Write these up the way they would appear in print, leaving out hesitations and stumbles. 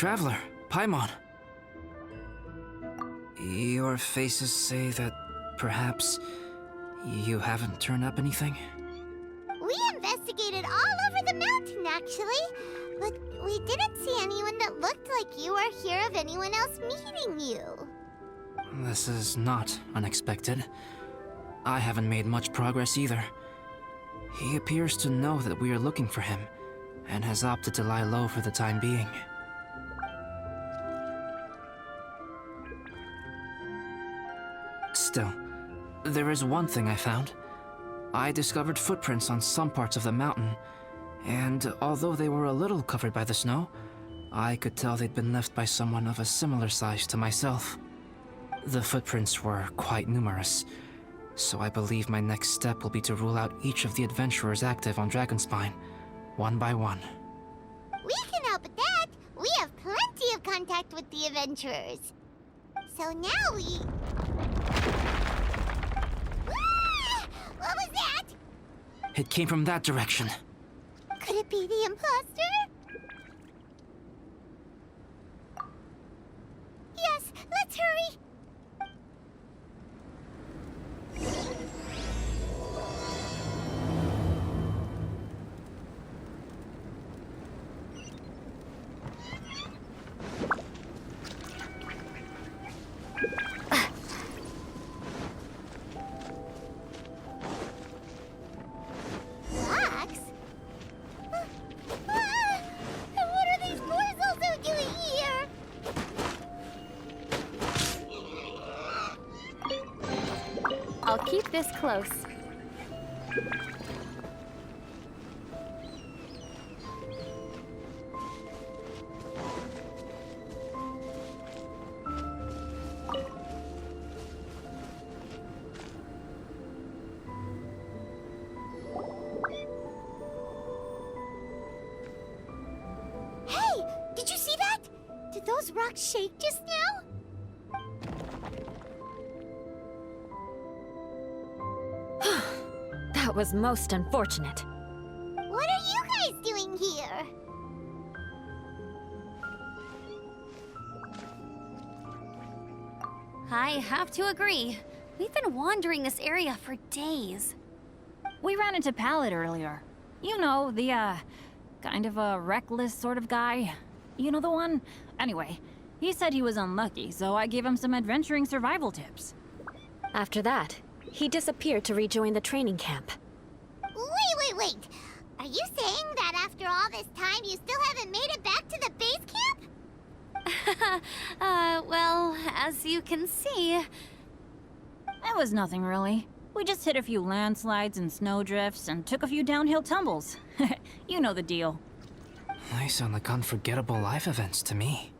Traveler, Paimon. Your faces say that perhaps you haven't turned up anything? We investigated all over the mountain, actually. But we didn't see anyone that looked like you or hear of anyone else meeting you. This is not unexpected. I haven't made much progress either. He appears to know that we are looking for him, and has opted to lie low for the time being. Still, there is one thing I found. I discovered footprints on some parts of the mountain, and although they were a little covered by the snow, I could tell they'd been left by someone of a similar size to myself. The footprints were quite numerous, so I believe my next step will be to rule out each of the adventurers active on Dragonspine, one by one. We can help with that. We have plenty of contact with the adventurers. So now we... Ah! What was that? It came from that direction. Could it be the imposter? Yes, let's hurry. Wax? What are these boys also doing here? I'll keep this close. Hey, did you see that? Did those rocks shake just now? That was most unfortunate. What are you guys doing here? I have to agree. We've been wandering this area for days. We ran into Pallet earlier. You know, the, kind of a reckless sort of guy. You know the one? Anyway, he said he was unlucky, so I gave him some adventuring survival tips. After that, he disappeared to rejoin the training camp. Wait. Are you saying that after all this time you still haven't made it back to the base camp? Well, as you can see... It was nothing really. We just hit a few landslides and snowdrifts and took a few downhill tumbles. You know the deal. They sound like unforgettable life events to me.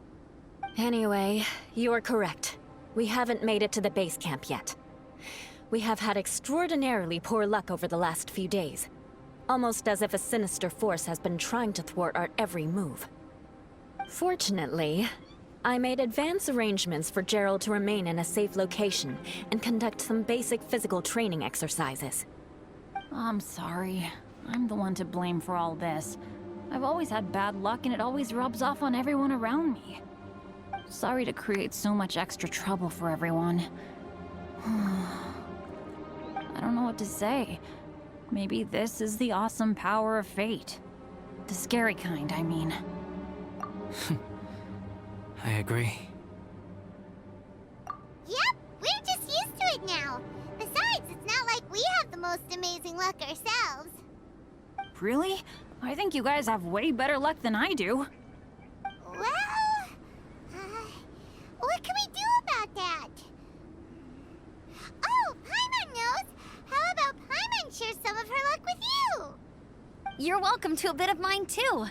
Anyway, you're correct. We haven't made it to the base camp yet. We have had extraordinarily poor luck over the last few days. Almost as if a sinister force has been trying to thwart our every move. Fortunately, I made advance arrangements for Gerald to remain in a safe location and conduct some basic physical training exercises. I'm sorry. I'm the one to blame for all this. I've always had bad luck and it always rubs off on everyone around me. Sorry to create so much extra trouble for everyone. I don't know what to say. Maybe this is the awesome power of fate. The scary kind, I mean. I agree. Yep, we're just used to it now. Besides, it's not like we have the most amazing luck ourselves. Really? I think you guys have way better luck than I do. Well, what can we do about that? Oh, Paimon knows! How about Paimon share some of her luck with you? You're welcome to a bit of mine, too.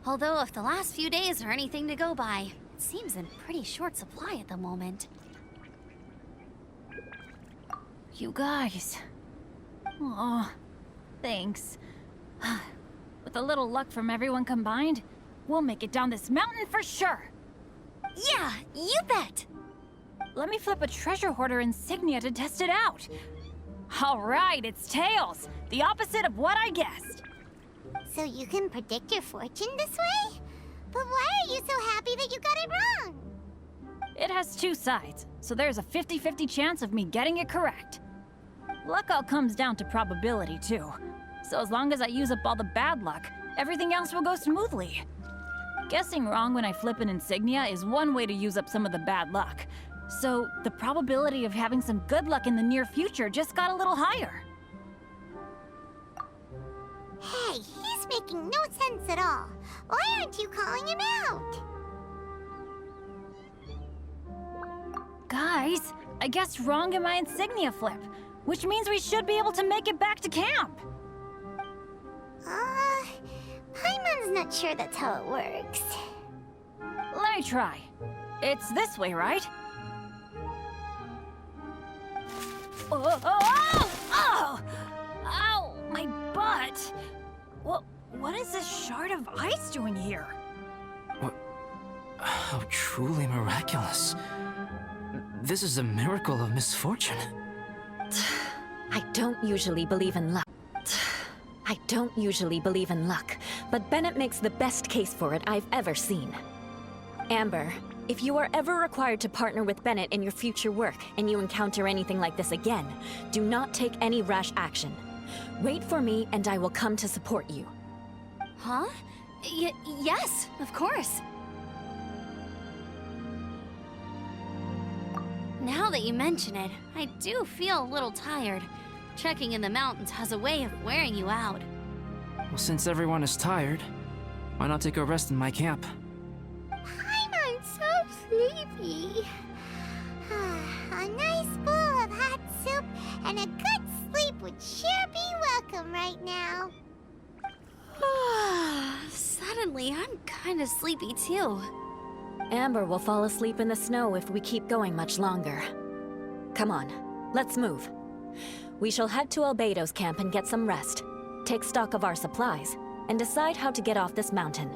Although if the last few days are anything to go by, it seems in pretty short supply at the moment. You guys. Aw, thanks. With a little luck from everyone combined, we'll make it down this mountain for sure. Yeah, you bet! Let me flip a treasure hoarder insignia to test it out. All right, it's tails. The opposite of what I guessed. So you can predict your fortune this way? But why are you so happy that you got it wrong? It has two sides, so there's a 50-50 chance of me getting it correct. Luck all comes down to probability, too. So as long as I use up all the bad luck, everything else will go smoothly. Guessing wrong when I flip an insignia is one way to use up some of the bad luck. So the probability of having some good luck in the near future just got a little higher. Hey, he's making no sense at all. Why aren't you calling him out? Guys, I guessed wrong in my insignia flip, which means we should be able to make it back to camp. Paimon's not sure that's how it works. Let me try. It's this way, right? Oh, oh, oh! Oh! Ow! My butt! What is this shard of ice doing here? How truly miraculous. This is a miracle of misfortune. I don't usually believe in luck. But Bennett makes the best case for it I've ever seen. Amber, if you are ever required to partner with Bennett in your future work and you encounter anything like this again, do not take any rash action. Wait for me and I will come to support you. Huh? Yes, of course. Now that you mention it, I do feel a little tired. Trekking in the mountains has a way of wearing you out. Well, since everyone is tired, why not take a rest in my camp? Paimon's so sleepy. A nice bowl of hot soup and a good sleep would sure be welcome right now. Suddenly, I'm kind of sleepy too. Amber will fall asleep in the snow if we keep going much longer. Come on, let's move. We shall head to Albedo's camp and get some rest, take stock of our supplies, and decide how to get off this mountain.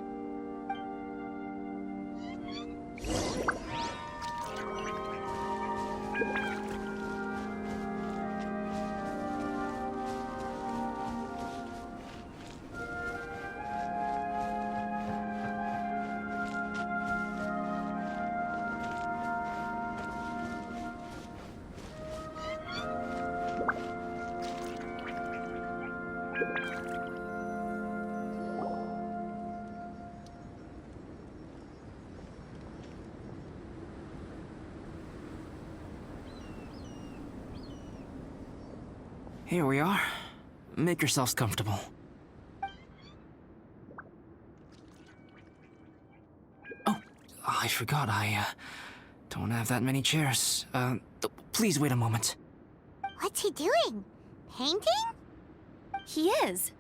Here we are. Make yourselves comfortable. Oh, I forgot I don't have that many chairs. Please wait a moment. What's he doing? Painting? He is.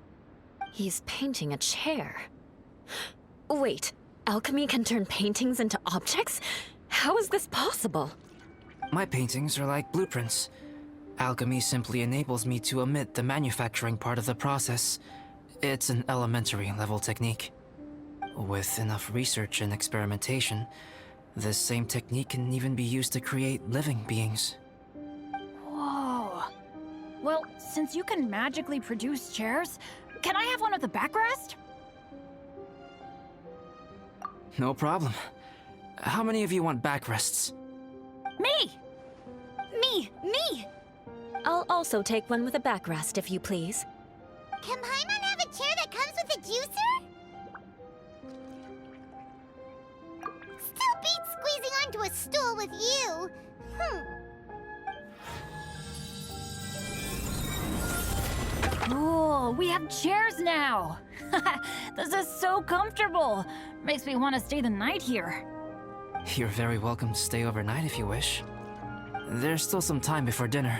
He's painting a chair. Wait, alchemy can turn paintings into objects? How is this possible? My paintings are like blueprints. Alchemy simply enables me to omit the manufacturing part of the process. It's an elementary level technique. With enough research and experimentation, this same technique can even be used to create living beings. Whoa. Well, since you can magically produce chairs, can I have one with a backrest? No problem. How many of you want backrests? Me! Me! I'll also take one with a backrest, if you please. Can Paimon have a chair that comes with a juicer? Still beats squeezing onto a stool with you. Cool, we have chairs now! This is so comfortable! Makes me want to stay the night here. You're very welcome to stay overnight if you wish. There's still some time before dinner.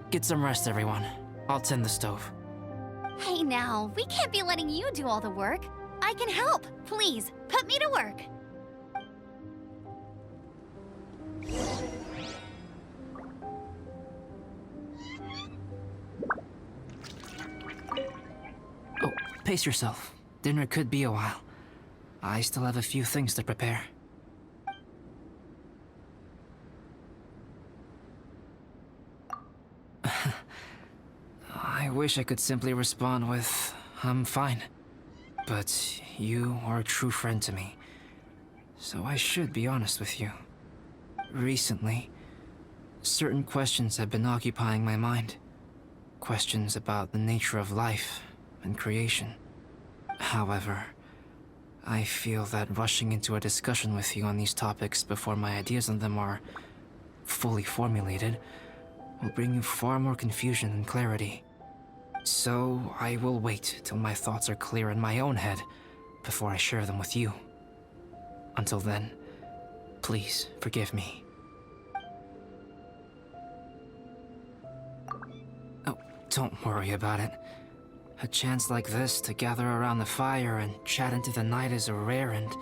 Get some rest, everyone. I'll tend the stove. Hey now, we can't be letting you do all the work. I can help. Please, put me to work. Oh, pace yourself. Dinner could be a while. I still have a few things to prepare. I wish I could simply respond with, I'm fine. But you are a true friend to me, so I should be honest with you. Recently, certain questions have been occupying my mind. Questions about the nature of life and creation. However, I feel that rushing into a discussion with you on these topics before my ideas on them are fully formulated will bring you far more confusion than clarity. So I will wait till my thoughts are clear in my own head before I share them with you. Until then, please forgive me. Oh, don't worry about it. A chance like this to gather around the fire and chat into the night is a rare and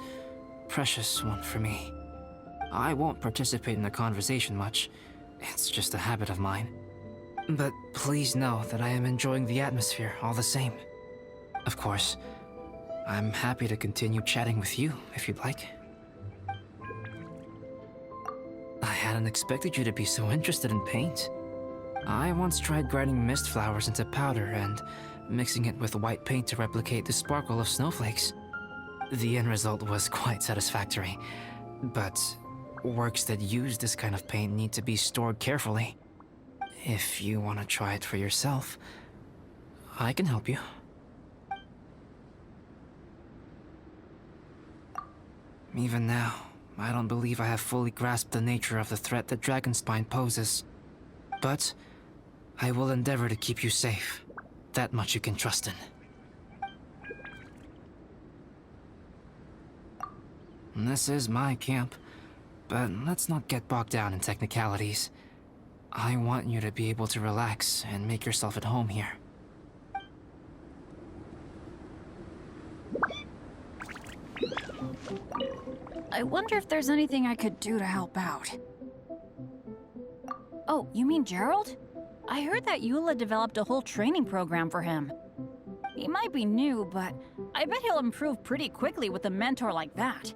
precious one for me. I won't participate in the conversation much. It's just a habit of mine. But please know that I am enjoying the atmosphere all the same. Of course, I'm happy to continue chatting with you if you'd like. I hadn't expected you to be so interested in paint. I once tried grinding mist flowers into powder and mixing it with white paint to replicate the sparkle of snowflakes. The end result was quite satisfactory, but works that use this kind of paint need to be stored carefully. If you want to try it for yourself, I can help you. Even now, I don't believe I have fully grasped the nature of the threat that Dragonspine poses. But I will endeavor to keep you safe. That much you can trust in. This is my camp, but let's not get bogged down in technicalities. I want you to be able to relax and make yourself at home here. I wonder if there's anything I could do to help out. Oh, you mean Gerald? I heard that Eula developed a whole training program for him. He might be new, but I bet he'll improve pretty quickly with a mentor like that.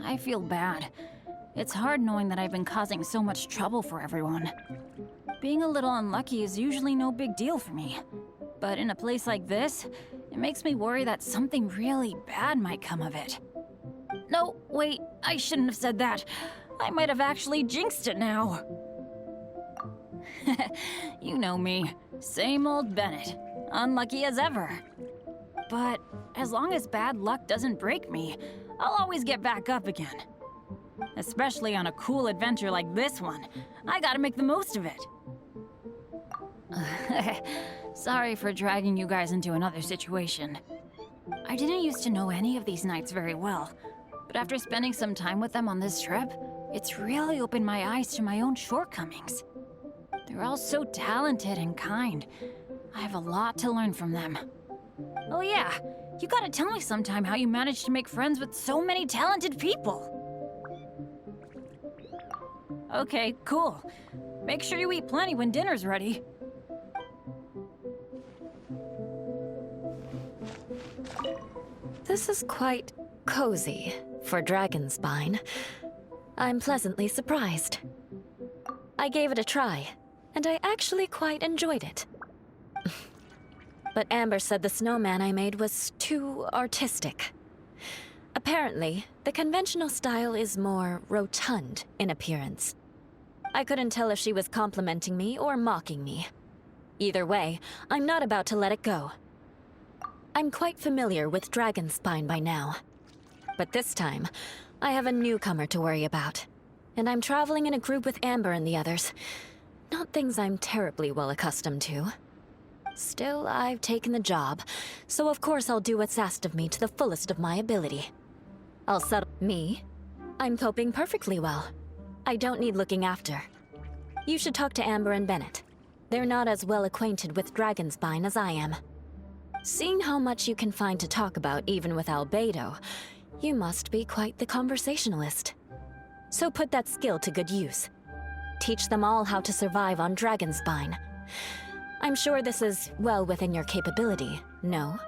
I feel bad. It's hard knowing that I've been causing so much trouble for everyone. Being a little unlucky is usually no big deal for me. But in a place like this, it makes me worry that something really bad might come of it. No, wait, I shouldn't have said that. I might have actually jinxed it now. You know me. Same old Bennett. Unlucky as ever. But as long as bad luck doesn't break me, I'll always get back up again. Especially on a cool adventure like this one. I gotta make the most of it. Sorry for dragging you guys into another situation. I didn't used to know any of these knights very well, but after spending some time with them on this trip, it's really opened my eyes to my own shortcomings. They're all so talented and kind. I have a lot to learn from them. Oh yeah, you gotta tell me sometime how you managed to make friends with so many talented people. Okay, cool. Make sure you eat plenty when dinner's ready. This is quite cozy for Dragonspine. I'm pleasantly surprised. I gave it a try, and I actually quite enjoyed it. But Amber said the snowman I made was too artistic. Apparently, the conventional style is more rotund in appearance. I couldn't tell if she was complimenting me or mocking me. Either way, I'm not about to let it go. I'm quite familiar with Dragonspine by now. But this time, I have a newcomer to worry about. And I'm traveling in a group with Amber and the others. Not things I'm terribly well accustomed to. Still, I've taken the job, so of course I'll do what's asked of me to the fullest of my ability. I'll settle me. I'm coping perfectly well. I don't need looking after. You should talk to Amber and Bennett. They're not as well acquainted with Dragonspine as I am. Seeing how much you can find to talk about even with Albedo, you must be quite the conversationalist. So put that skill to good use. Teach them all how to survive on Dragonspine. I'm sure this is well within your capability, no?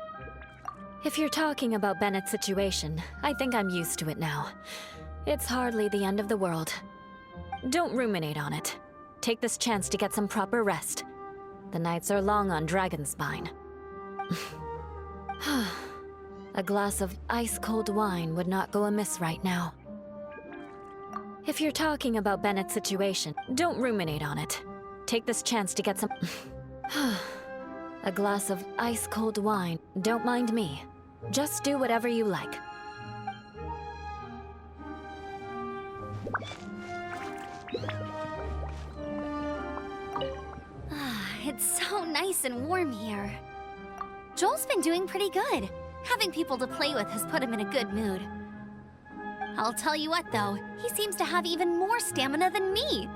If you're talking about Bennett's situation, I think I'm used to it now. It's hardly the end of the world. Don't ruminate on it. Take this chance to get some proper rest. The nights are long on Dragonspine. A glass of ice-cold wine would not go amiss right now. If you're talking about Bennett's situation, don't ruminate on it. Take this chance to get some... A glass of ice-cold wine. Don't mind me. Just do whatever you like. It's so nice and warm here. Joel's been doing pretty good. Having people to play with has put him in a good mood. I'll tell you what, though, he seems to have even more stamina than me.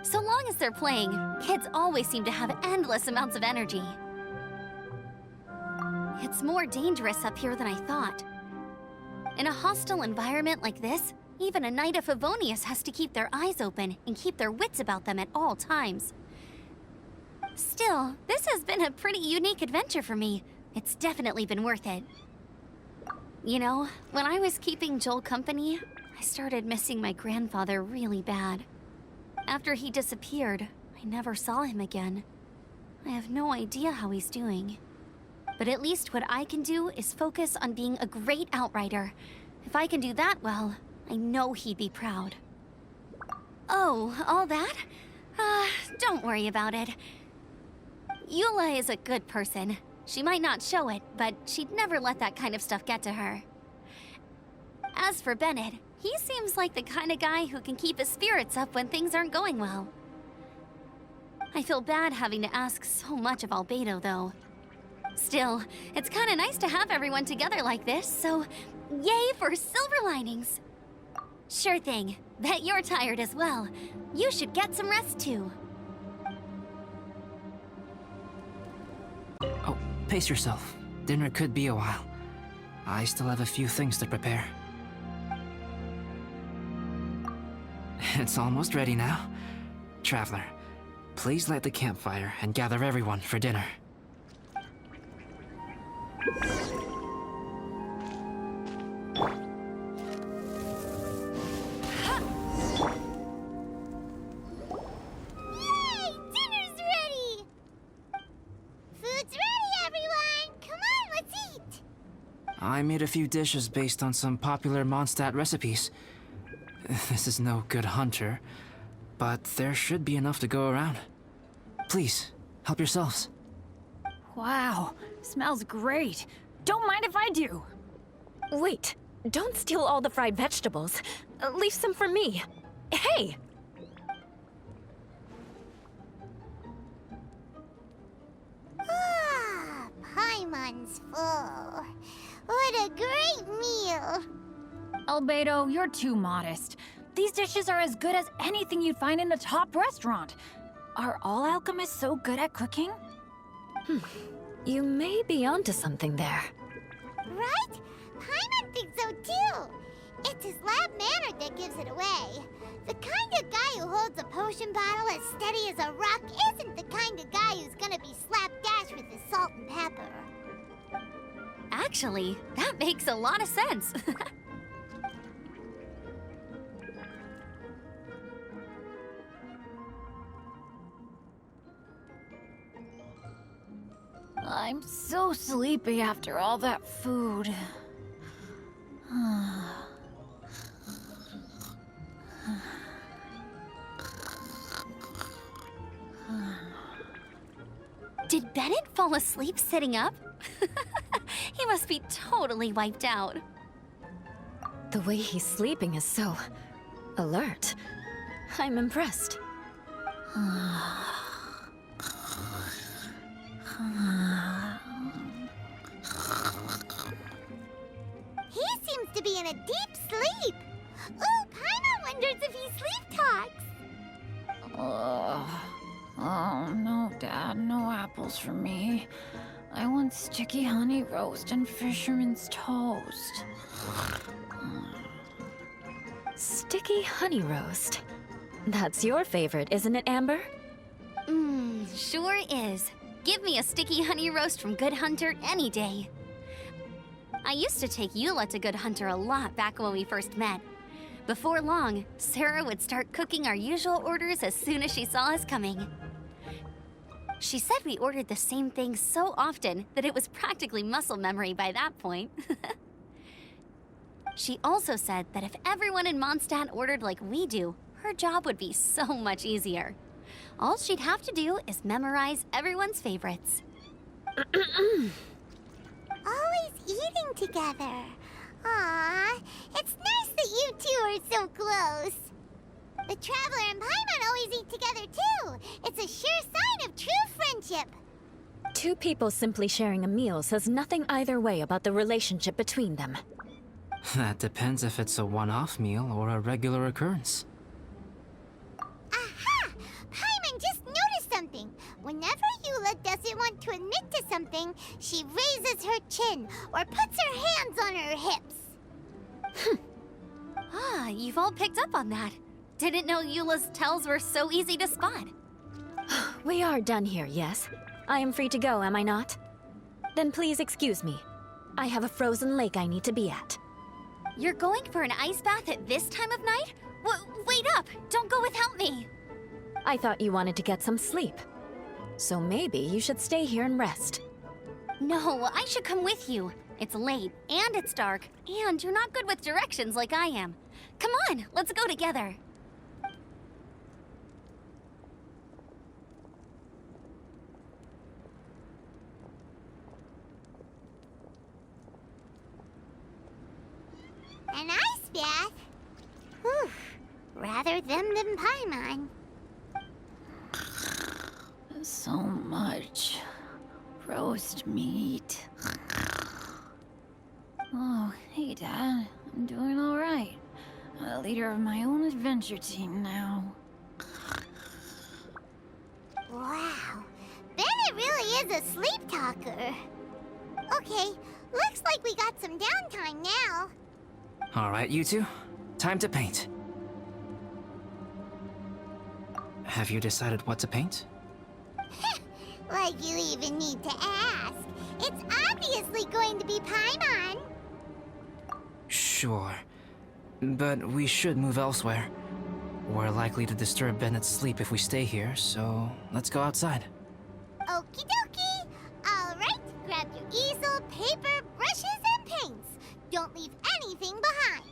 So long as they're playing, kids always seem to have endless amounts of energy. It's more dangerous up here than I thought. In a hostile environment like this, even a Knight of Favonius has to keep their eyes open and keep their wits about them at all times. Still, this has been a pretty unique adventure for me. It's definitely been worth it. You know, when I was keeping Joel company, I started missing my grandfather really bad. After he disappeared, I never saw him again. I have no idea how he's doing. But at least what I can do is focus on being a great outrider. If I can do that well, I know he'd be proud. Oh, all that? Don't worry about it. Eula is a good person. She might not show it, but she'd never let that kind of stuff get to her. As for Bennett, he seems like the kind of guy who can keep his spirits up when things aren't going well. I feel bad having to ask so much of Albedo, though. Still, it's kind of nice to have everyone together like this, so yay for silver linings! Sure thing. Bet you're tired as well. You should get some rest, too. Oh, pace yourself. Dinner could be a while. I still have a few things to prepare. It's almost ready now. Traveler, please light the campfire and gather everyone for dinner. Yay! Dinner's ready! Food's ready, everyone! Come on, let's eat! I made a few dishes based on some popular Mondstadt recipes. This is no good hunter, but there should be enough to go around. Please, help yourselves. Wow, smells great. Don't mind if I do. Wait, don't steal all the fried vegetables. Leave some for me. Hey! Ah, Paimon's full. What a great meal! Albedo, you're too modest. These dishes are as good as anything you'd find in a top restaurant. Are all alchemists so good at cooking? You may be onto something there. Right? Paimon thinks so too. It's his lab manner that gives it away. The kind of guy who holds a potion bottle as steady as a rock isn't the kind of guy who's gonna be slapdash with his salt and pepper. Actually, that makes a lot of sense. I'm so sleepy after all that food. Did Bennett fall asleep sitting up? He must be totally wiped out. The way he's sleeping is so alert. I'm impressed. He seems to be in a deep sleep. Ooh, Paimon wonders if he sleep talks. Oh, no, Dad, no apples for me. I want sticky honey roast and fisherman's toast. Sticky honey roast. That's your favorite, isn't it, Amber? Sure is. Give me a sticky honey roast from Good Hunter any day. I used to take Eula to Good Hunter a lot back when we first met. Before long, Sarah would start cooking our usual orders as soon as she saw us coming. She said we ordered the same thing so often that it was practically muscle memory by that point. She also said that if everyone in Mondstadt ordered like we do, her job would be so much easier. All she'd have to do is memorize everyone's favorites. Always eating together. Aw, it's nice that you two are so close. The Traveler and Paimon always eat together too. It's a sure sign of true friendship. Two people simply sharing a meal says nothing either way about the relationship between them. That depends if it's a one-off meal or a regular occurrence. Aha! Paimon just noticed something. Whenever Eula doesn't want to admit to something, she raises her chin or puts her hands on her hips. Ah, you've all picked up on that. Didn't know Eula's tells were so easy to spot. We are done here, yes? I am free to go, am I not? Then please excuse me. I have a frozen lake I need to be at. You're going for an ice bath at this time of night? Wait up! Don't go without me! I thought you wanted to get some sleep. So maybe you should stay here and rest. No, I should come with you. It's late, and it's dark, and you're not good with directions like I am. Come on, let's go together. An ice bath? Whew. Rather them than Paimon. So much roast meat. Oh, hey, Dad. I'm doing all right. I'm the leader of my own adventure team now. Wow. Bennett really is a sleep talker. Okay, looks like we got some downtime now. All right, you two. Time to paint. Have you decided what to paint? Like you even need to ask. It's obviously going to be Paimon. Sure. But we should move elsewhere. We're likely to disturb Bennett's sleep if we stay here, so let's go outside. Okie dokie. All right, grab your easel, paper, brushes, and paints. Don't leave anything behind.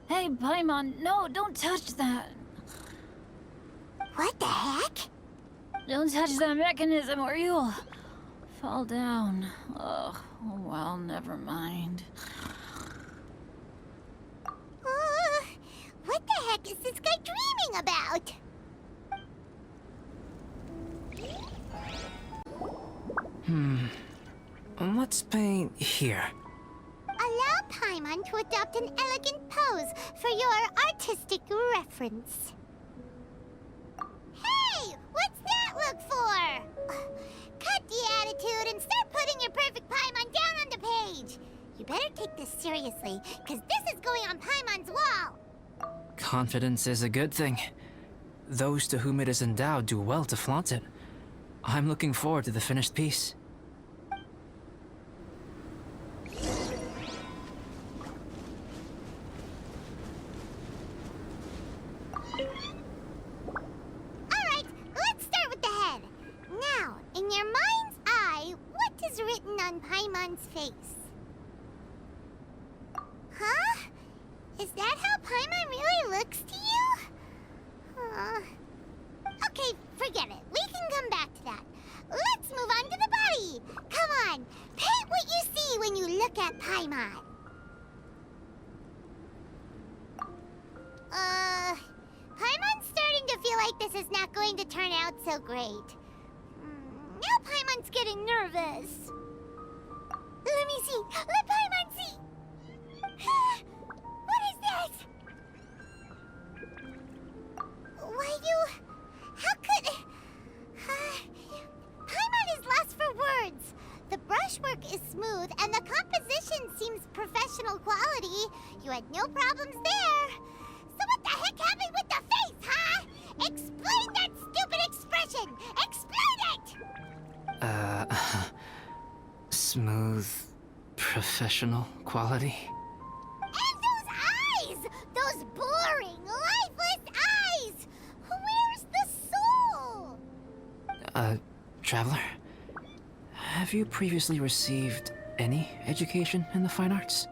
Hey, Paimon, no, don't touch that. What the heck? Don't touch that mechanism or you'll fall down. Ugh, oh well, never mind. What the heck is this guy dreaming about? Let's paint here. Allow Paimon to adopt an elegant pose for your artistic reference. Hey! What's that look for? Cut the attitude and start putting your perfect Paimon down on the page. You better take this seriously, because this is going on Paimon's wall. Confidence is a good thing. Those to whom it is endowed do well to flaunt it. I'm looking forward to the finished piece. Alright, let's start with the head. Now, in your mind's eye, what is written on Paimon's face? Huh? Is that how Paimon really looks to you? Okay, forget it. We can come back to that. Let's move on to the body. Come on, paint what you see when you look at Paimon. Paimon's starting to feel like this is not going to turn out so great. Now Paimon's getting nervous. Let me see. Let Paimon see. What is this? Why you... How could... Paimon is lost for words. The brushwork is smooth and the composition seems professional quality. You had no problems there. So what the heck happened with the face, huh? Explain that stupid expression! Explain it! smooth, professional quality. And those eyes! Those boring, lifeless eyes! Where's the soul? Traveler, have you previously received any education in the fine arts?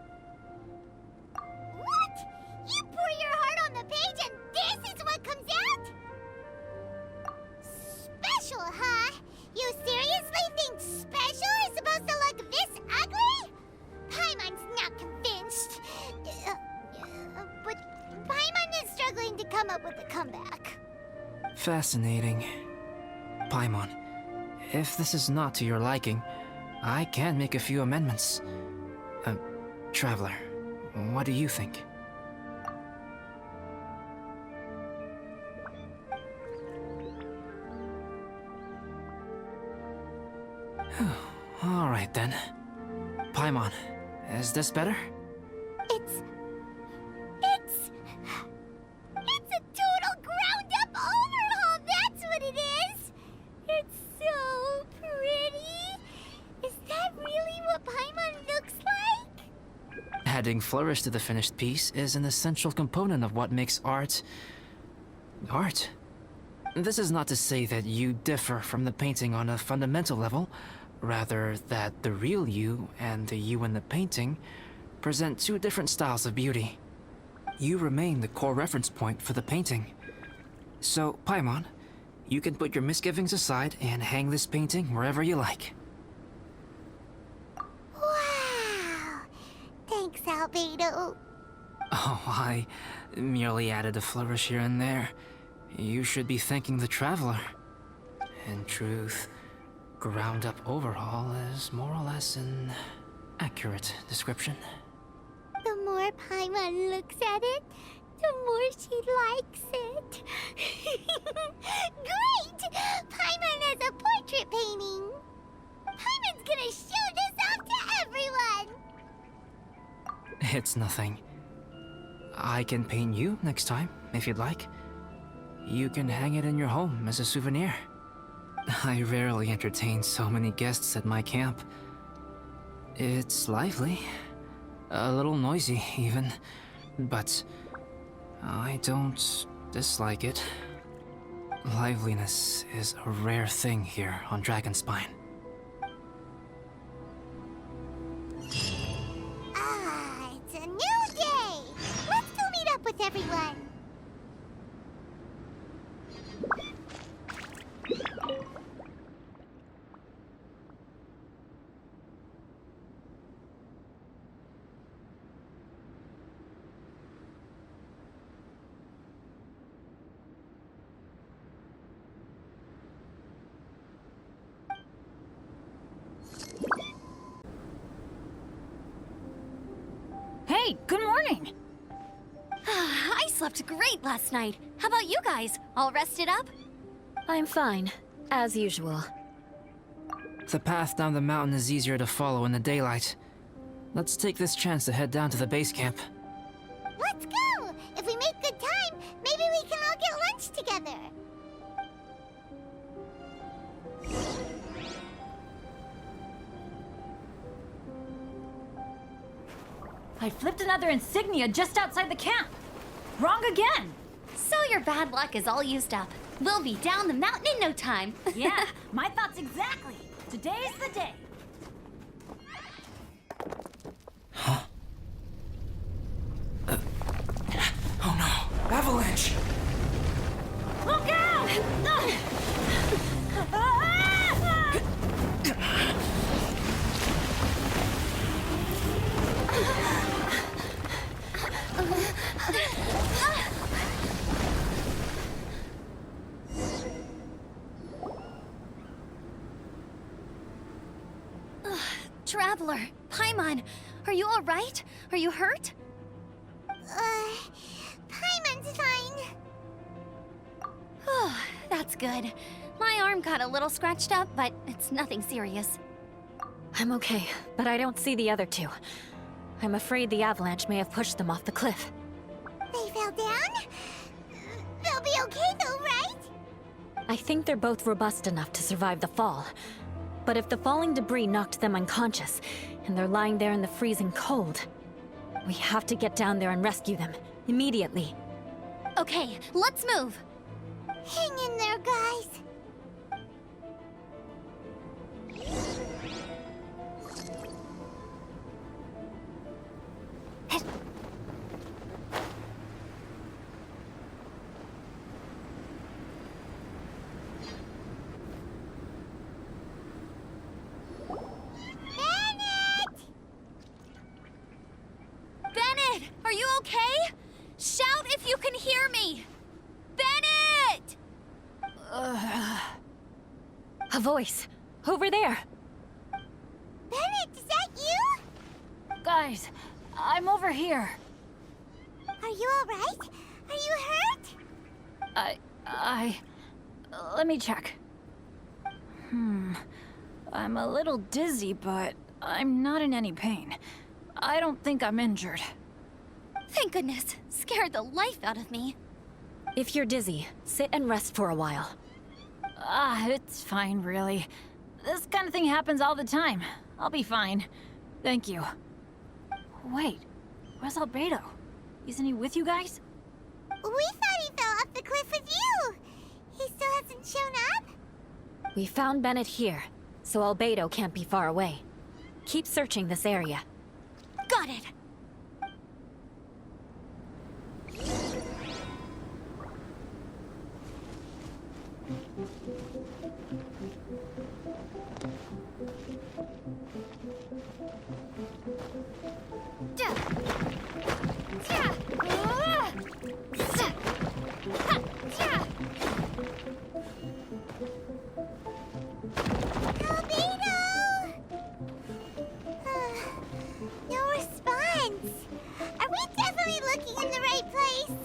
What? You pour your heart on the page and this is what comes out? Special, huh? You seriously think special is supposed to look this ugly? Paimon's not convinced. But Paimon is struggling to come up with a comeback. Fascinating. Paimon, if this is not to your liking, I can make a few amendments. Traveler, what do you think? All right then. Paimon, is this better? It's a total ground-up overhaul, that's what it is! It's so pretty! Is that really what Paimon looks like? Adding flourish to the finished piece is an essential component of what makes art... art. This is not to say that you differ from the painting on a fundamental level, rather that the real you and the you in the painting present two different styles of beauty. You remain the core reference point for the painting. So, Paimon, you can put your misgivings aside and hang this painting wherever you like. Wow! Thanks, Albedo. Oh, I merely added a flourish here and there. You should be thanking the Traveler. In truth, ground-up overhaul is more or less an accurate description. The more Paimon looks at it, the more she likes it. Great! Paimon has a portrait painting. Paimon's gonna show this off to everyone. It's nothing. I can paint you next time, if you'd like. You can hang it in your home as a souvenir. I rarely entertain so many guests at my camp. It's lively. A little noisy, even. But I don't dislike it. Liveliness is a rare thing here on Dragonspine. Ah, it's a new day. Let's go meet up with everyone. Hey, good morning! I slept great last night. How about you guys? All rested up? I'm fine, as usual. The path down the mountain is easier to follow in the daylight. Let's take this chance to head down to the base camp. Let's go! If we make good time, maybe we can all get lunch together. I flipped another insignia just outside the camp! Wrong again! So your bad luck is all used up. We'll be down the mountain in no time. Yeah, my thoughts exactly! Today's the day! Oh no! Avalanche! Look out! Traveler, Paimon, are you all right? Are you hurt? Paimon's fine. Oh, that's good. My arm got a little scratched up, but it's nothing serious. I'm okay, but I don't see the other two. I'm afraid the avalanche may have pushed them off the cliff. They fell down? They'll be okay though, right? I think they're both robust enough to survive the fall. But if the falling debris knocked them unconscious, and they're lying there in the freezing cold, we have to get down there and rescue them, immediately. Okay, let's move. Hang in there, guys. Bennett, are you okay? Shout if you can hear me! Bennett! A voice! Over there! Bennett, is that you? Guys, I'm over here. Are you alright? Are you hurt? Let me check. I'm a little dizzy, but I'm not in any pain. I don't think I'm injured. Thank goodness. Scared the life out of me. If you're dizzy, sit and rest for a while. It's fine, really. This kind of thing happens all the time. I'll be fine. Thank you. Wait, where's Albedo? Isn't he with you guys? We thought he fell off the cliff with you. He still hasn't shown up? We found Bennett here, so Albedo can't be far away. Keep searching this area. Got it. No response. Are we definitely looking in the right place?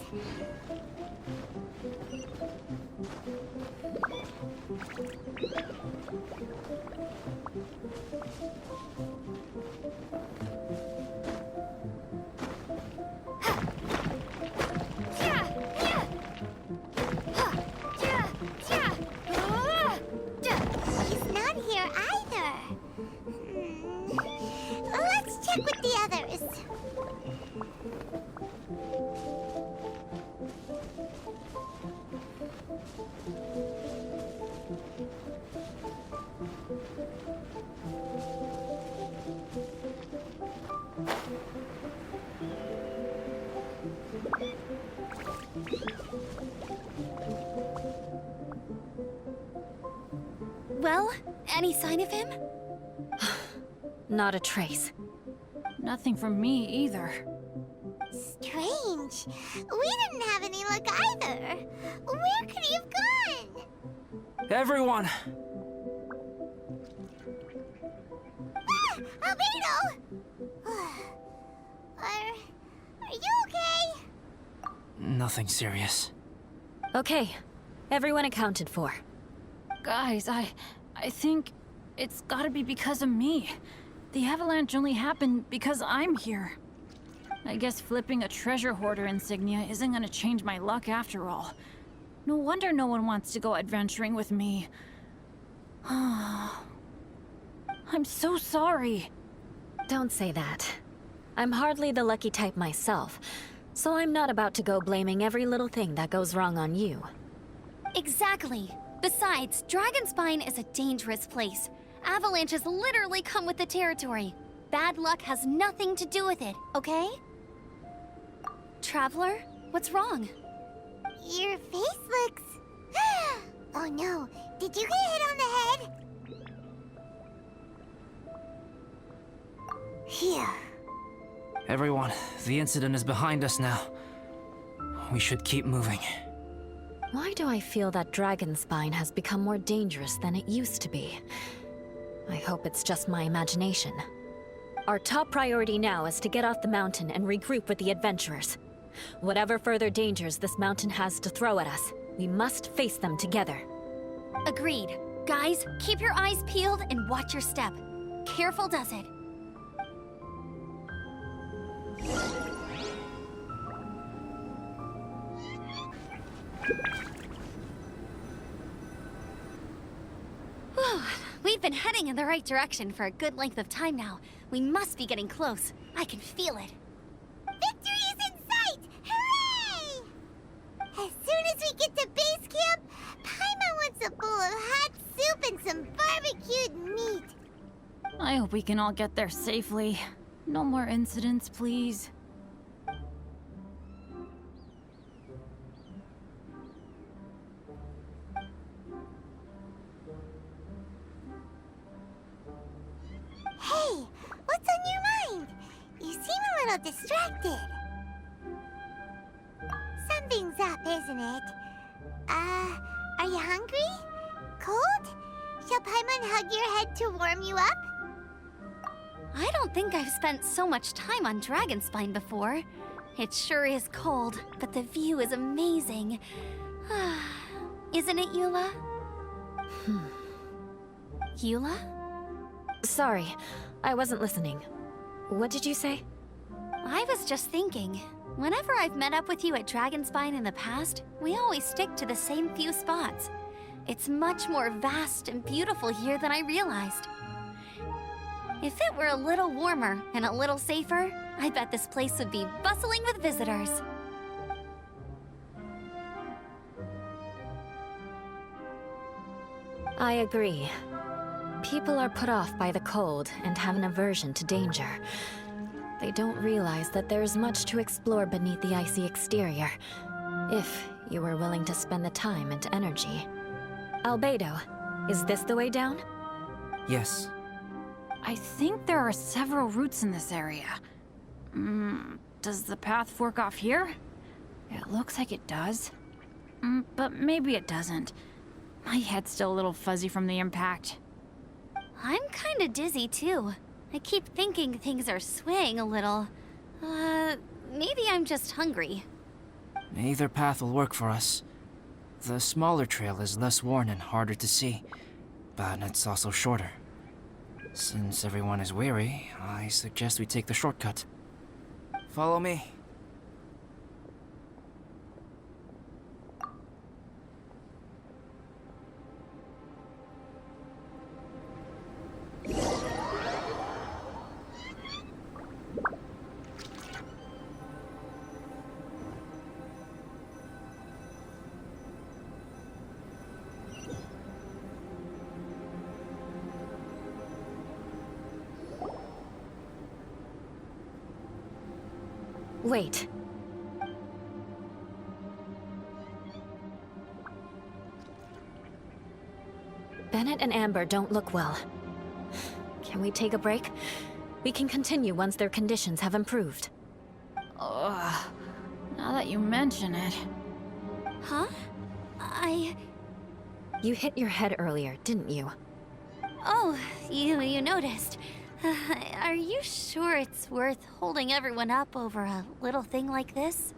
He's not here either. Let's check with the others. Well, any sign of him? Not a trace. Nothing from me either. Strange. We didn't have any luck either. Where could he have gone? Everyone! Albedo! Are you okay? Nothing serious. Okay, everyone accounted for. Guys, I think it's gotta be because of me. The avalanche only happened because I'm here. I guess flipping a treasure hoarder insignia isn't gonna change my luck after all. No wonder no one wants to go adventuring with me. I'm so sorry. Don't say that. I'm hardly the lucky type myself, so I'm not about to go blaming every little thing that goes wrong on you. Exactly. Besides, Dragonspine is a dangerous place. Avalanches literally come with the territory. Bad luck has nothing to do with it, okay? Traveler, what's wrong? Your face looks... Oh no, did you get hit on the head? Phew. Everyone, the incident is behind us now. We should keep moving. Why do I feel that Dragonspine has become more dangerous than it used to be? I hope it's just my imagination. Our top priority now is to get off the mountain and regroup with the adventurers. Whatever further dangers this mountain has to throw at us, we must face them together. Agreed. Guys, keep your eyes peeled and watch your step. Careful does it. We've been heading in the right direction for a good length of time now. We must be getting close. I can feel it. Victory is in sight! Hooray! As soon as we get to base camp, Paimon wants a bowl of hot soup and some barbecued meat. I hope we can all get there safely. No more incidents, please. Hey, what's on your mind? You seem a little distracted. Something's up, isn't it? Are you hungry? Cold? Shall Paimon hug your head to warm you up? I don't think I've spent so much time on Dragonspine before. It sure is cold, but the view is amazing. Isn't it, Eula? Eula? Sorry, I wasn't listening. What did you say? I was just thinking. Whenever I've met up with you at Dragonspine in the past, we always stick to the same few spots. It's much more vast and beautiful here than I realized. If it were a little warmer and a little safer, I bet this place would be bustling with visitors. I agree. People are put off by the cold and have an aversion to danger. They don't realize that there's much to explore beneath the icy exterior, if you were willing to spend the time and energy. Albedo, is this the way down? Yes. I think there are several routes in this area. Does the path fork off here? It looks like it does. But maybe it doesn't. My head's still a little fuzzy from the impact. I'm kinda dizzy too. I keep thinking things are swaying a little. Maybe I'm just hungry. Either path will work for us. The smaller trail is less worn and harder to see, but it's also shorter. Since everyone is weary, I suggest we take the shortcut. Follow me. Wait. Bennett and Amber don't look well. Can we take a break? We can continue once their conditions have improved. Ugh. Now that you mention it. Huh? You hit your head earlier, didn't you? Oh, you noticed. Are you sure it's worth holding everyone up over a little thing like this?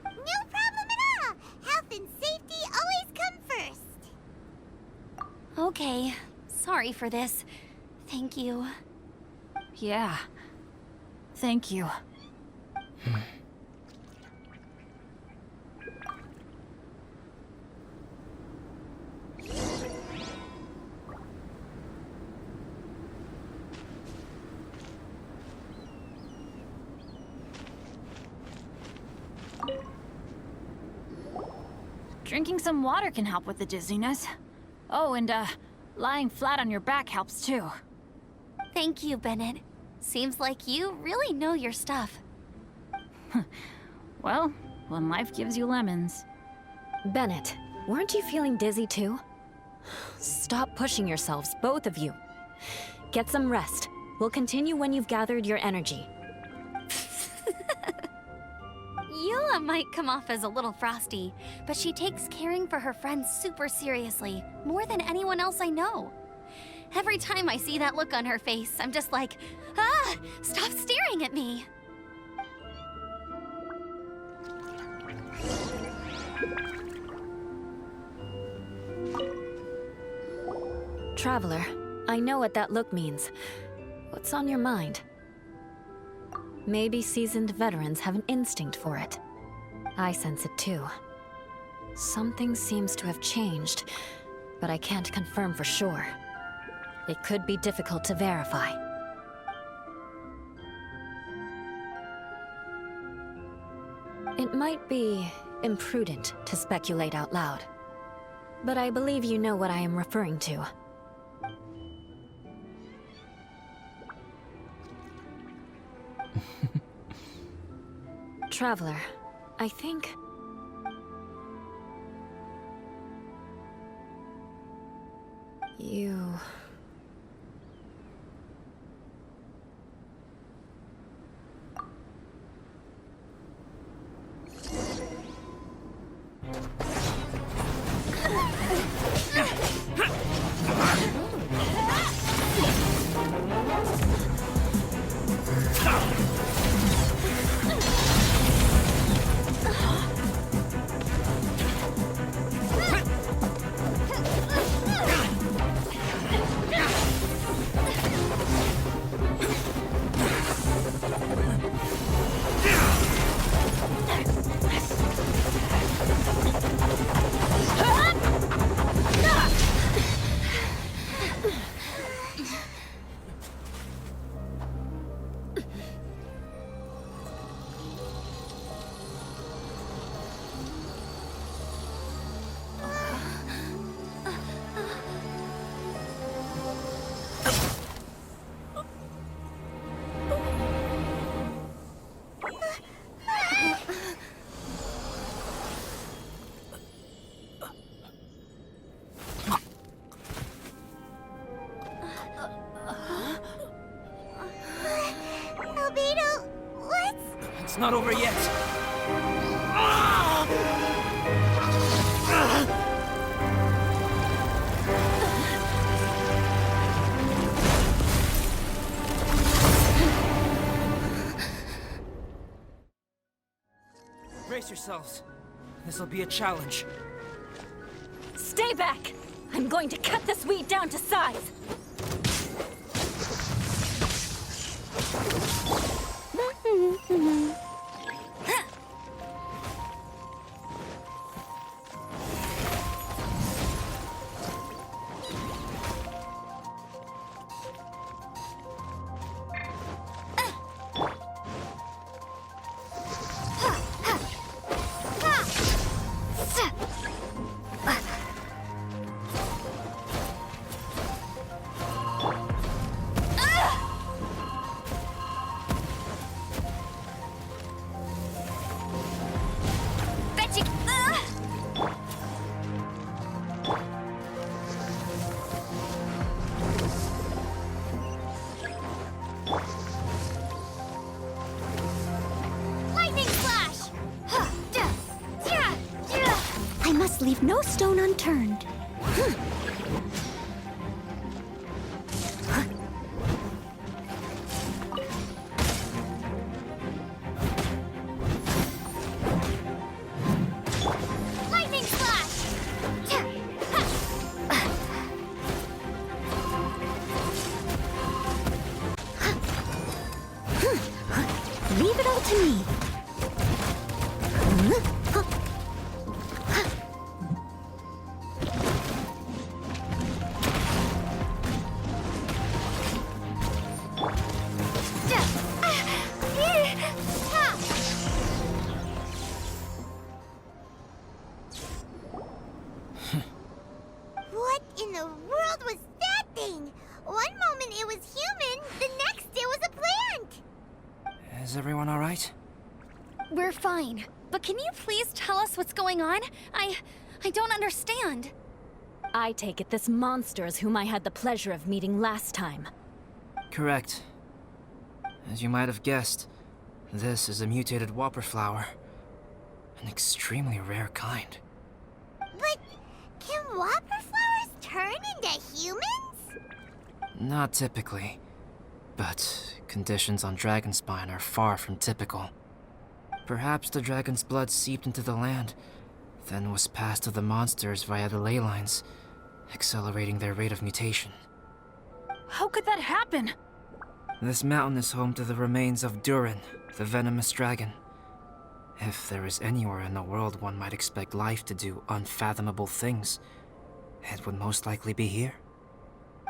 No problem at all. Health and safety always come first. Okay. Sorry for this. Thank you. Yeah. Thank you. Drinking some water can help with the dizziness. Oh, and lying flat on your back helps too. Thank you, Bennett. Seems like you really know your stuff. Well, when life gives you lemons. Bennett, weren't you feeling dizzy too? Stop pushing yourselves, both of you. Get some rest. We'll continue when you've gathered your energy. Eula might come off as a little frosty, but she takes caring for her friends super seriously, more than anyone else I know. Every time I see that look on her face, I'm just like, ah, stop staring at me. Traveler, I know what that look means. What's on your mind? Maybe seasoned veterans have an instinct for it. I sense it too. Something seems to have changed, but I can't confirm for sure. It could be difficult to verify. It might be imprudent to speculate out loud, but I believe you know what I am referring to. Traveler, I think... you... Albedo, what's... It's not over yet. Brace yourselves. This'll be a challenge. Stay back! I'm going to cut this weed down to size! I must leave no stone unturned. Lightning slash! Leave it all to me. What in the world was that thing? One moment it was human, the next it was a plant! Is everyone all right? We're fine. But can you please tell us what's going on? I don't understand. I take it this monster is whom I had the pleasure of meeting last time. Correct. As you might have guessed, this is a mutated whopper flower. An extremely rare kind. But can whopper flowers turn into humans? Not typically. But conditions on Dragonspine are far from typical. Perhaps the dragon's blood seeped into the land, then was passed to the monsters via the ley lines, accelerating their rate of mutation. How could that happen? This mountain is home to the remains of Durin, the venomous dragon. If there is anywhere in the world one might expect life to do unfathomable things, it would most likely be here.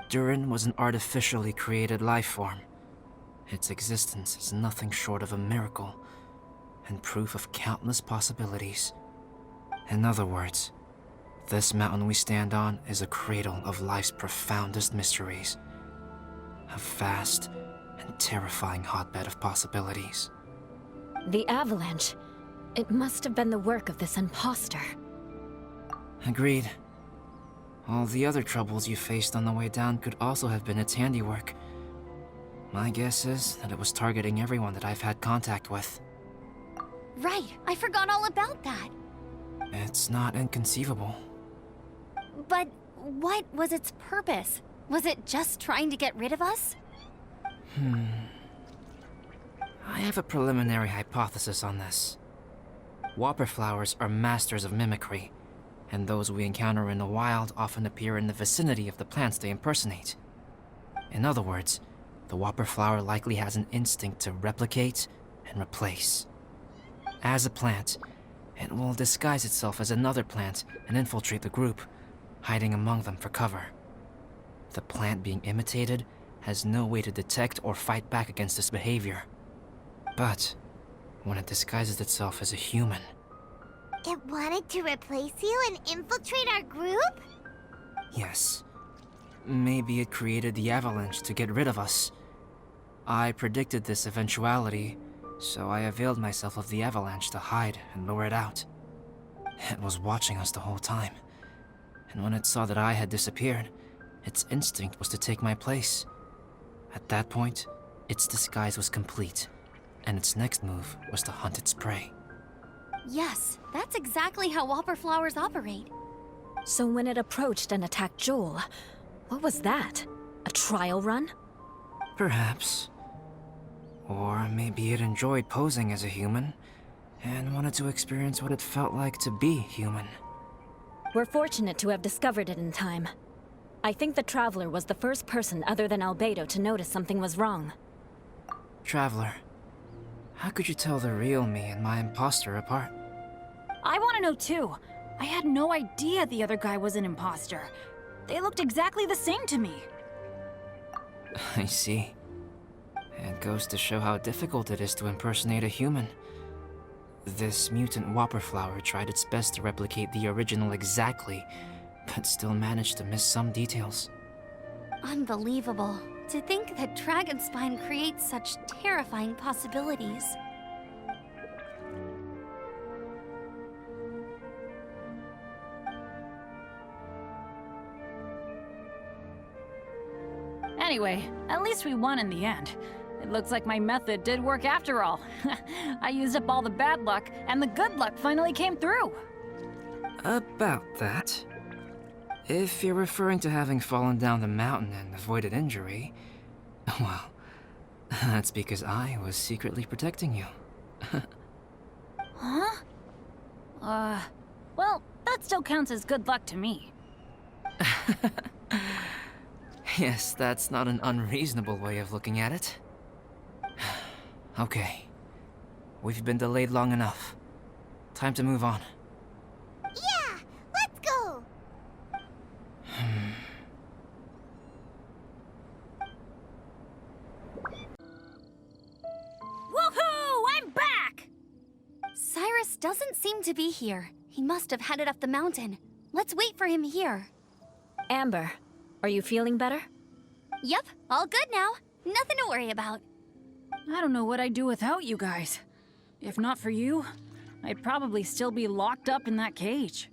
Durin was an artificially created life form. Its existence is nothing short of a miracle, and proof of countless possibilities. In other words, this mountain we stand on is a cradle of life's profoundest mysteries. A vast and terrifying hotbed of possibilities. The avalanche. It must have been the work of this imposter. Agreed. All the other troubles you faced on the way down could also have been its handiwork. My guess is that it was targeting everyone that I've had contact with. Right, I forgot all about that. It's not inconceivable. But what was its purpose? Was it just trying to get rid of us? I have a preliminary hypothesis on this. Whopper flowers are masters of mimicry, and those we encounter in the wild often appear in the vicinity of the plants they impersonate. In other words, the whopper flower likely has an instinct to replicate and replace. As a plant, it will disguise itself as another plant and infiltrate the group, hiding among them for cover. The plant being imitated has no way to detect or fight back against this behavior. But when it disguises itself as a human, It wanted to replace you and infiltrate our group? yes, maybe it created the avalanche to get rid of us. I predicted this eventuality, so I availed myself of the avalanche to hide and lure it out. It was watching us the whole time, and when it saw that I had disappeared, its instinct was to take my place. At that point, its disguise was complete, and its next move was to hunt its prey. Yes, that's exactly how whopper flowers operate. So when it approached and attacked Joel, what was that? A trial run? Perhaps. Or maybe it enjoyed posing as a human, and wanted to experience what it felt like to be human. We're fortunate to have discovered it in time. I think the Traveler was the first person other than Albedo to notice something was wrong. Traveler, how could you tell the real me and my imposter apart? I want to know too. I had no idea the other guy was an imposter. They looked exactly the same to me. I see. It goes to show how difficult it is to impersonate a human. This mutant whopper flower tried its best to replicate the original exactly, but still managed to miss some details. Unbelievable. To think that Dragonspine creates such terrifying possibilities. Anyway, at least we won in the end. It looks like my method did work after all. I used up all the bad luck, and the good luck finally came through. About that. If you're referring to having fallen down the mountain and avoided injury, well, that's because I was secretly protecting you. Huh? Well, that still counts as good luck to me. Yes, that's not an unreasonable way of looking at it. Okay. We've been delayed long enough. Time to move on. Yeah, let's go! Woohoo! I'm back! Cyrus doesn't seem to be here. He must have headed up the mountain. Let's wait for him here. Amber, are you feeling better? Yep, all good now. Nothing to worry about. I don't know what I'd do without you guys. If not for you, I'd probably still be locked up in that cage.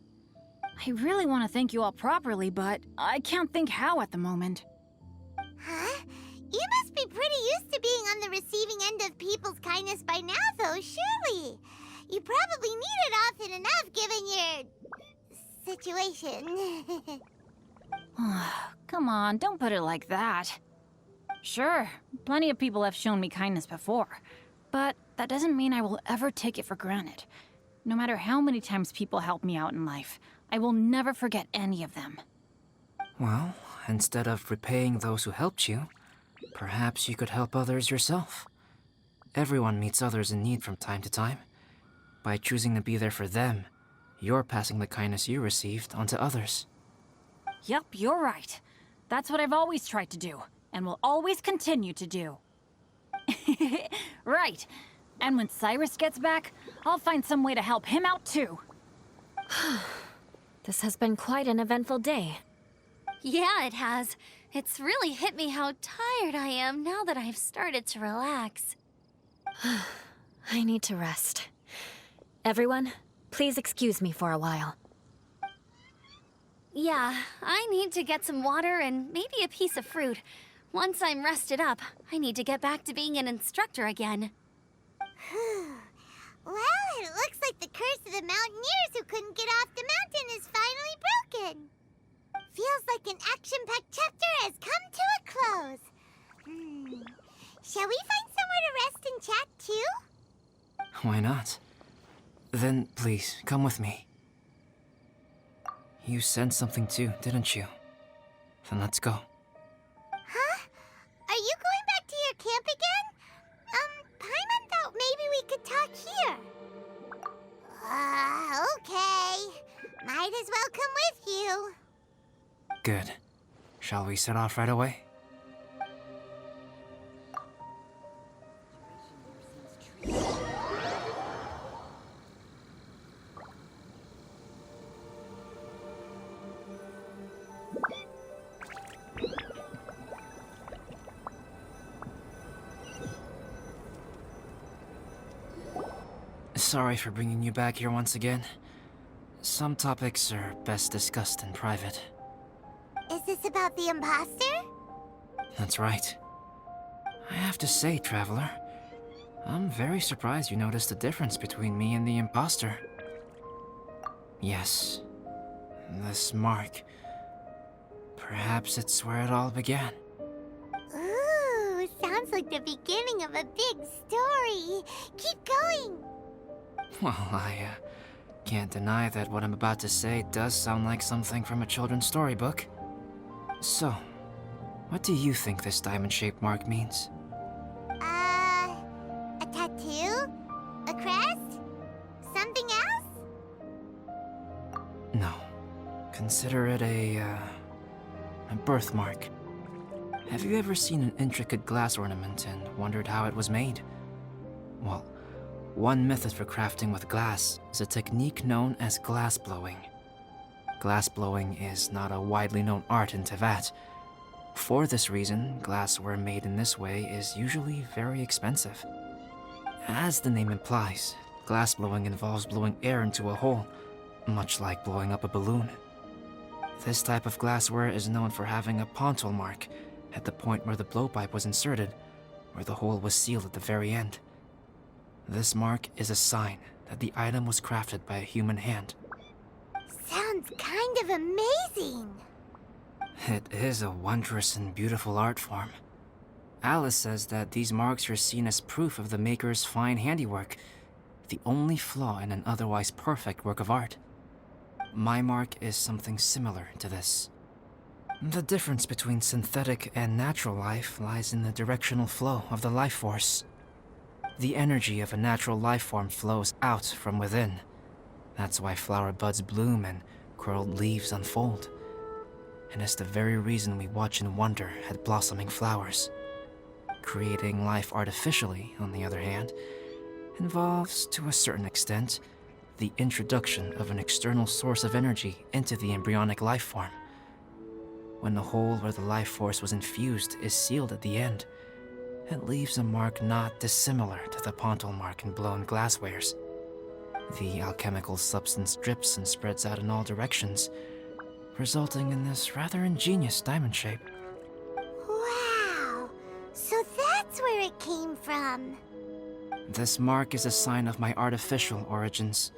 I really want to thank you all properly, but I can't think how at the moment. Huh? You must be pretty used to being on the receiving end of people's kindness by now, though, surely. You probably need it often enough given your... situation. Come on, don't put it like that. Sure, plenty of people have shown me kindness before, but that doesn't mean I will ever take it for granted. No matter how many times people help me out in life, I will never forget any of them. Well, instead of repaying those who helped you, perhaps you could help others yourself. Everyone meets others in need from time to time. By choosing to be there for them, you're passing the kindness you received on to others. Yep, you're right. That's what I've always tried to do, and will always continue to do. Right. And when Cyrus gets back, I'll find some way to help him out too. This has been quite an eventful day. Yeah, it has. It's really hit me how tired I am now that I've started to relax. I need to rest. Everyone, please excuse me for a while. Yeah, I need to get some water and maybe a piece of fruit. Once I'm rested up, I need to get back to being an instructor again. Well, it looks like the curse of the mountaineers who couldn't get off the mountain is finally broken. Feels like an action-packed chapter has come to a close. Shall we find somewhere to rest and chat too? Why not? Then please, come with me. You sensed something too, didn't you? Then let's go. Huh? Are you going back to your camp again? Paimon thought maybe we could talk here. Okay. Might as well come with you. Good. Shall we set off right away? Sorry for bringing you back here once again. Some topics are best discussed in private. Is this about the imposter? That's right. I have to say, Traveler, I'm very surprised you noticed the difference between me and the imposter. Yes, this mark. Perhaps it's where it all began. Ooh, sounds like the beginning of a big story. Keep going. Well, I can't deny that what I'm about to say does sound like something from a children's storybook. So, what do you think this diamond-shaped mark means? A tattoo? A crest? Something else? No. Consider it a birthmark. Have you ever seen an intricate glass ornament and wondered how it was made? Well, one method for crafting with glass is a technique known as glass blowing. Glass blowing is not a widely known art in Teyvat. For this reason, glassware made in this way is usually very expensive. As the name implies, glass blowing involves blowing air into a hole, much like blowing up a balloon. This type of glassware is known for having a pontil mark at the point where the blowpipe was inserted, where the hole was sealed at the very end. This mark is a sign that the item was crafted by a human hand. Sounds kind of amazing. It is a wondrous and beautiful art form. Alice says that these marks are seen as proof of the maker's fine handiwork, the only flaw in an otherwise perfect work of art. My mark is something similar to this. The difference between synthetic and natural life lies in the directional flow of the life force. The energy of a natural life form flows out from within. That's why flower buds bloom and curled leaves unfold. And it's the very reason we watch and wonder at blossoming flowers. Creating life artificially, on the other hand, involves, to a certain extent, the introduction of an external source of energy into the embryonic life form. When the hole where the life force was infused is sealed at the end, it leaves a mark not dissimilar to the pontil mark in blown glasswares. The alchemical substance drips and spreads out in all directions, resulting in this rather ingenious diamond shape. Wow. So that's where it came from. This mark is a sign of my artificial origins,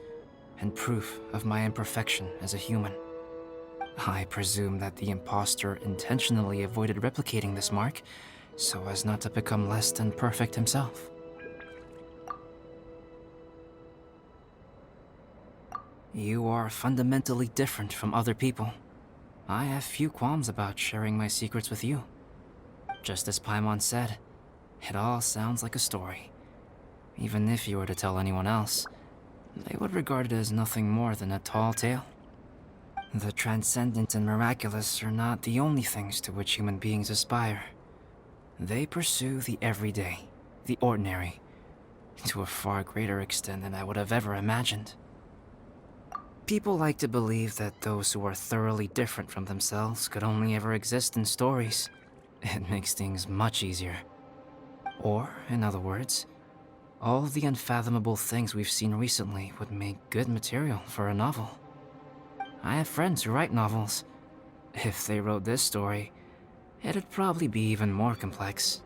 and proof of my imperfection as a human. I presume that the imposter intentionally avoided replicating this mark, so as not to become less than perfect himself. You are fundamentally different from other people. I have few qualms about sharing my secrets with you. Just as Paimon said, it all sounds like a story. Even if you were to tell anyone else, they would regard it as nothing more than a tall tale. The transcendent and miraculous are not the only things to which human beings aspire. They pursue the everyday, the ordinary, to a far greater extent than I would have ever imagined. People like to believe that those who are thoroughly different from themselves could only ever exist in stories. It makes things much easier. Or, in other words, all of the unfathomable things we've seen recently would make good material for a novel. I have friends who write novels. If they wrote this story, it'd probably be even more complex.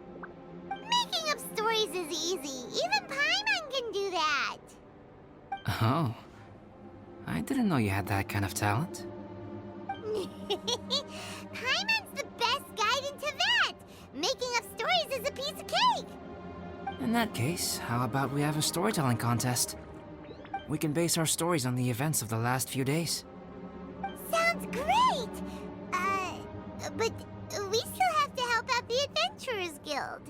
Making up stories is easy. Even Paimon can do that. Oh. I didn't know you had that kind of talent. Paimon's the best guide into that. Making up stories is a piece of cake. In that case, how about we have a storytelling contest? We can base our stories on the events of the last few days. Sounds great. But we still have to help out the Adventurers Guild.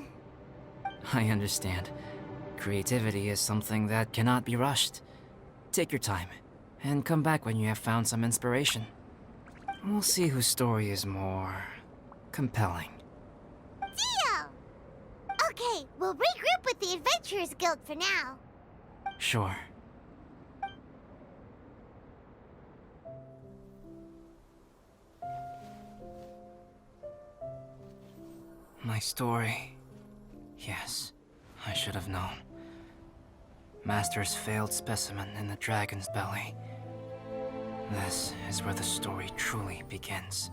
I understand. Creativity is something that cannot be rushed. Take your time, and come back when you have found some inspiration. We'll see whose story is more compelling. Deal! Okay, we'll regroup with the Adventurers Guild for now. Sure. My story. Yes, I should have known. Master's failed specimen in the dragon's belly. This is where the story truly begins.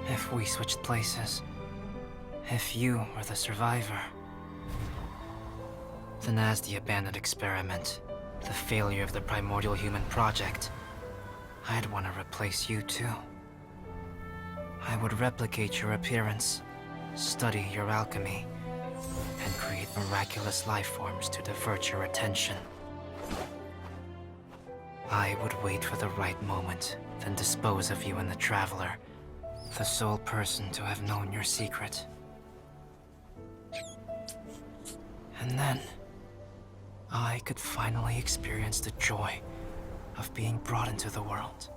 If we switched places, if you were the survivor, then as the abandoned experiment, the failure of the primordial human project, I'd want to replace you too. I would replicate your appearance, study your alchemy, and create miraculous life forms to divert your attention. I would wait for the right moment, then dispose of you in the Traveler, the sole person to have known your secret. And then, I could finally experience the joy of being brought into the world.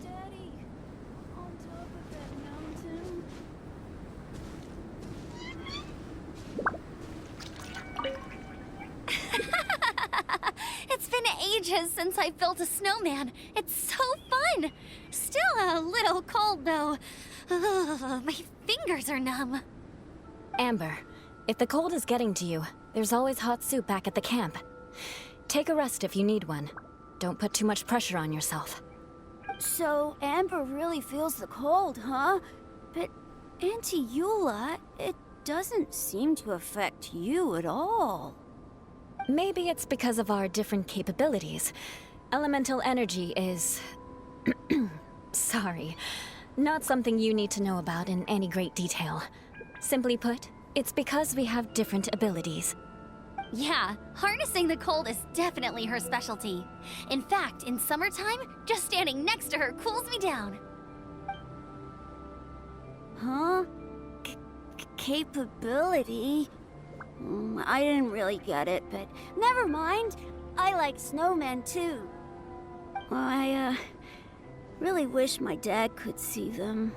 Daddy, on top of that mountain. It's been ages since I built a snowman. It's so fun. Still a little cold, though. Ugh, my fingers are numb. Amber, if the cold is getting to you, there's always hot soup back at the camp. Take a rest if you need one. Don't put too much pressure on yourself. So, Amber really feels the cold, huh? But, Auntie Eula, it doesn't seem to affect you at all. Maybe it's because of our different capabilities. Elemental energy is... sorry. Not something you need to know about in any great detail. Simply put, it's because we have different abilities. Yeah, harnessing the cold is definitely her specialty. In fact, in summertime, just standing next to her cools me down. Huh? Capability? I didn't really get it, but never mind. I like snowmen too. I, really wish my dad could see them.